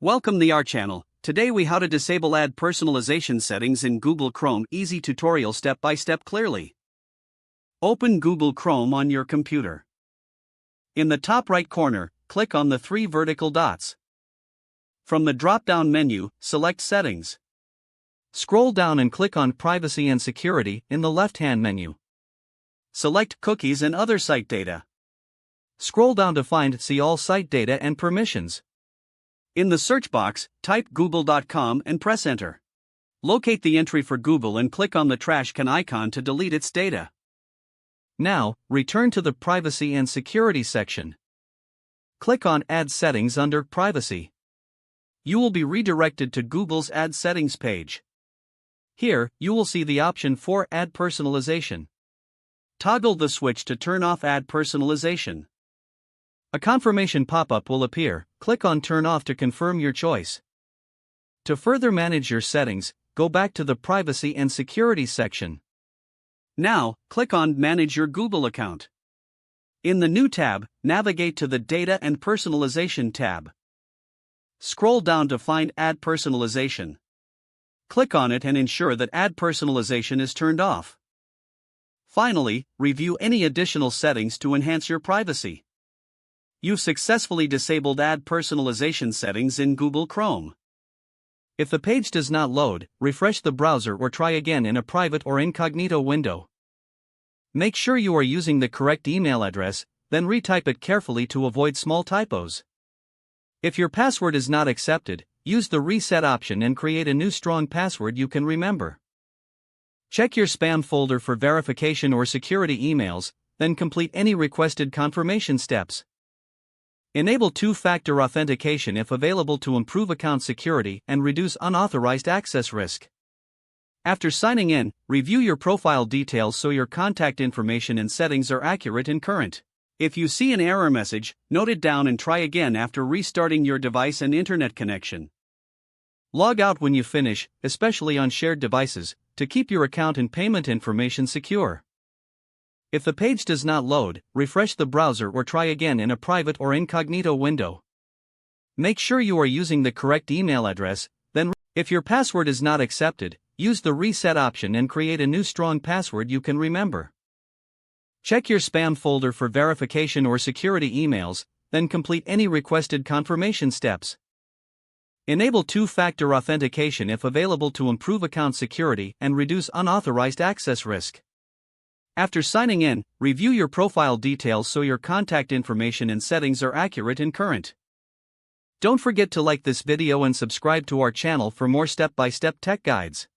Welcome to our channel. Today we how to disable ad personalization settings in Google Chrome. Easy tutorial step by step clearly. Open Google Chrome on your computer. In the top right corner, click on the three vertical dots. From the drop-down menu, select Settings. Scroll down and click on Privacy and Security in the left-hand menu. Select Cookies and other site data. Scroll down to find See All Site Data and Permissions. In the search box, type google.com and press Enter. Locate the entry for Google and click on the trash can icon to delete its data. Now, return to the Privacy and Security section. Click on Ad Settings under Privacy. You will be redirected to Google's Ad Settings page. Here, you will see the option for Ad Personalization. Toggle the switch to turn off ad personalization. A confirmation pop-up will appear. Click on Turn Off to confirm your choice. To further manage your settings, go back to the Privacy and Security section. Now, click on Manage your Google account. In the new tab, navigate to the Data and Personalization tab. Scroll down to find Ad Personalization. Click on it and ensure that ad personalization is turned off. Finally, review any additional settings to enhance your privacy. You've successfully disabled ad personalization settings in Google Chrome. If the page does not load, refresh the browser or try again in a private or incognito window. Make sure you are using the correct email address, then retype it carefully to avoid small typos. If your password is not accepted, use the reset option and create a new strong password you can remember. Check your spam folder for verification or security emails, then complete any requested confirmation steps. Enable two-factor authentication if available to improve account security and reduce unauthorized access risk. After signing in, review your profile details so your contact information and settings are accurate and current. If you see an error message, note it down and try again after restarting your device and internet connection. Log out when you finish, especially on shared devices, to keep your account and payment information secure. If the page does not load, refresh the browser or try again in a private or incognito window. Make sure you are using the correct email address, then if your password is not accepted, use the reset option and create a new strong password you can remember. Check your spam folder for verification or security emails, then complete any requested confirmation steps. Enable two-factor authentication if available to improve account security and reduce unauthorized access risk. After signing in, review your profile details so your contact information and settings are accurate and current. Don't forget to like this video and subscribe to our channel for more step-by-step tech guides.